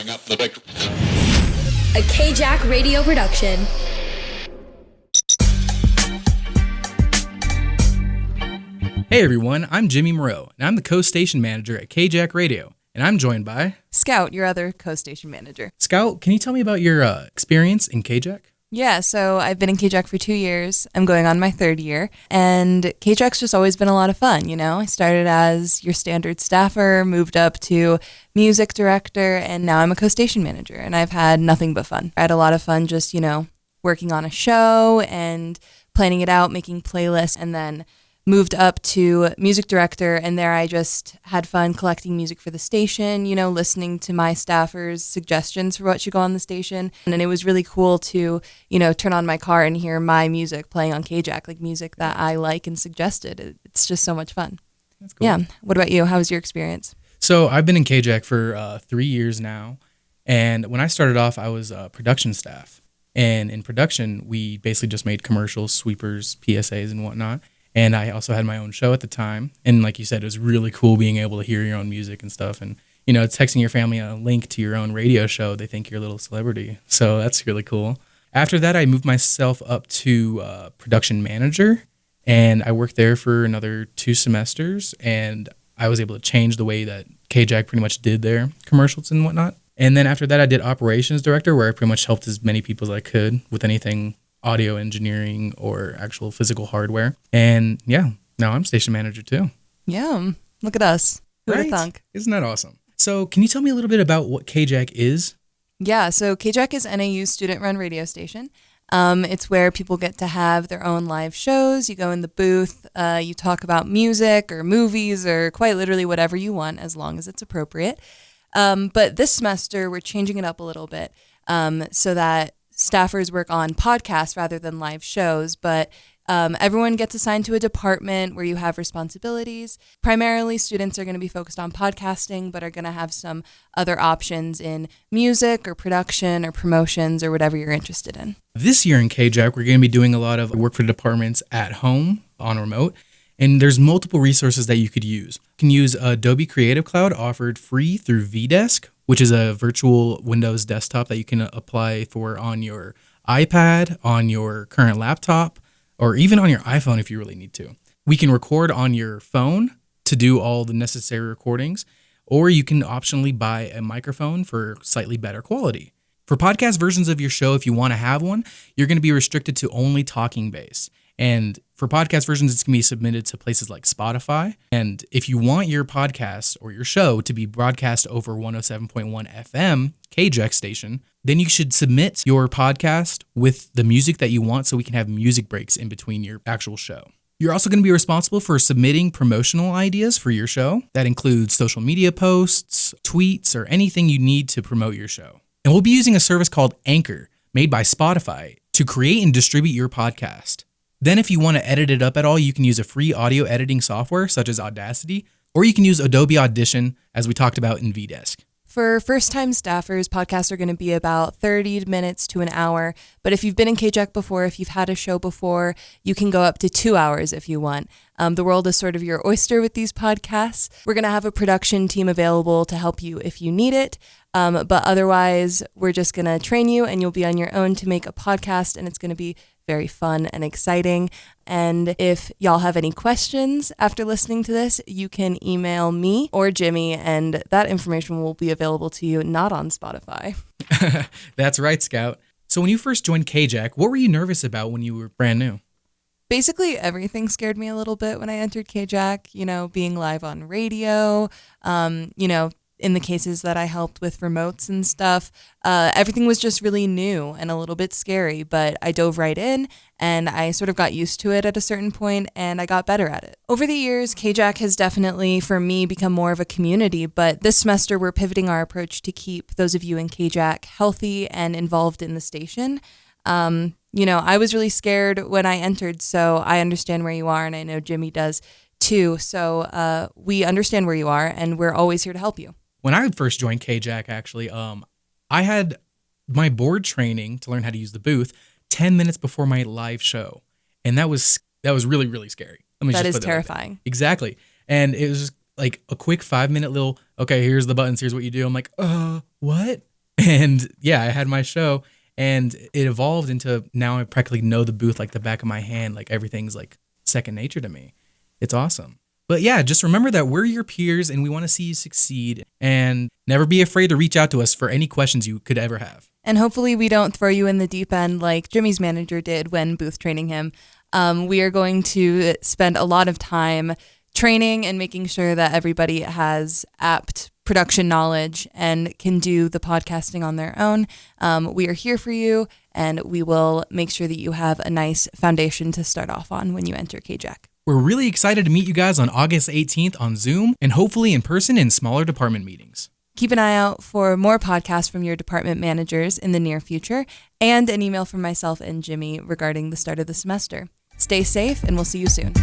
up the victory. A KJACK radio production. Hey everyone, I'm Jimmy Moreau, and I'm the co-station manager at KJACK Radio, and I'm joined by... Scout, your other co-station manager. Scout, can you tell me about your experience in KJACK? Yeah, so I've been in KJACK for 2 years. I'm going on my third year, and KJACK's just always been a lot of fun, you know? I started as your standard staffer, moved up to music director, and now I'm a co-station manager, and I've had nothing but fun. I had a lot of fun just, working on a show and planning it out, making playlists, and then moved up to music director, and there I just had fun collecting music for the station, listening to my staffers' suggestions for what should go on the station. And it was really cool to, turn on my car and hear my music playing on KJACK, like music that I like and suggested. It's just so much fun. That's cool. Yeah. What about you? How was your experience? So I've been in KJACK for 3 years now, and when I started off, I was production staff. And in production, we basically just made commercials, sweepers, PSAs, and whatnot. And I also had my own show at the time. And like you said, it was really cool being able to hear your own music and stuff. And, texting your family a link to your own radio show, they think you're a little celebrity. So that's really cool. After that, I moved myself up to production manager. And I worked there for another 2 semesters. And I was able to change the way that KJACK pretty much did their commercials and whatnot. And then after that, I did operations director, where I pretty much helped as many people as I could with anything audio engineering or actual physical hardware. And yeah, now I'm station manager too. Yeah, look at us. Who would have thunk? Isn't that awesome? So can you tell me a little bit about what KJACK is? Yeah, so KJACK is NAU's student-run radio station. It's where people get to have their own live shows. You go in the booth, you talk about music or movies or quite literally whatever you want, as long as it's appropriate. But this semester, we're changing it up a little bit so that staffers work on podcasts rather than live shows, but everyone gets assigned to a department where you have responsibilities. Primarily, students are going to be focused on podcasting, but are going to have some other options in music or production or promotions or whatever you're interested in. This year in KJACK, we're going to be doing a lot of work for departments at home on remote, and there's multiple resources that you could use. You can use Adobe Creative Cloud, offered free through VDesk, which is a virtual Windows desktop that you can apply for on your iPad, on your current laptop, or even on your iPhone if you really need to. We can record on your phone to do all the necessary recordings, or you can optionally buy a microphone for slightly better quality. For podcast versions of your show, if you want to have one, you're going to be restricted to only talking bass. And for podcast versions, it's going to be submitted to places like Spotify. And if you want your podcast or your show to be broadcast over 107.1 FM KJACK station, then you should submit your podcast with the music that you want so we can have music breaks in between your actual show. You're also going to be responsible for submitting promotional ideas for your show. That includes social media posts, tweets, or anything you need to promote your show. And we'll be using a service called Anchor, made by Spotify, to create and distribute your podcast. Then if you want to edit it up at all, you can use a free audio editing software such as Audacity, or you can use Adobe Audition, as we talked about in VDesk. For first-time staffers, podcasts are going to be about 30 minutes to an hour. But if you've been in KJACK before, if you've had a show before, you can go up to 2 hours if you want. The world is sort of your oyster with these podcasts. We're going to have a production team available to help you if you need it. But otherwise, we're just going to train you and you'll be on your own to make a podcast, and it's going to be very fun and exciting. And if y'all have any questions after listening to this, you can email me or Jimmy, and that information will be available to you, not on Spotify. That's right, Scout. So when you first joined KJACK, what were you nervous about when you were brand new? Basically, everything scared me a little bit when I entered KJACK, being live on radio, in the cases that I helped with remotes and stuff, everything was just really new and a little bit scary, but I dove right in and I sort of got used to it at a certain point and I got better at it. Over the years, KJACK has definitely, for me, become more of a community, but this semester we're pivoting our approach to keep those of you in KJACK healthy and involved in the station. I was really scared when I entered, so I understand where you are, and I know Jimmy does too. So we understand where you are, and we're always here to help you. When I first joined KJACK, actually, I had my board training to learn how to use the booth 10 minutes before my live show, and that was really, really scary. That is terrifying. Like that. Exactly, and it was just like a quick 5-minute little, okay, here's the buttons, here's what you do. I'm like, what? And yeah, I had my show, and it evolved into now I practically know the booth like the back of my hand. Like everything's like second nature to me. It's awesome. But yeah, just remember that we're your peers and we want to see you succeed, and never be afraid to reach out to us for any questions you could ever have. And hopefully we don't throw you in the deep end like Jimmy's manager did when booth training him. We are going to spend a lot of time training and making sure that everybody has apt production knowledge and can do the podcasting on their own. We are here for you, and we will make sure that you have a nice foundation to start off on when you enter KJACK. We're really excited to meet you guys on August 18th on Zoom, and hopefully in person in smaller department meetings. Keep an eye out for more podcasts from your department managers in the near future, and an email from myself and Jimmy regarding the start of the semester. Stay safe, and we'll see you soon.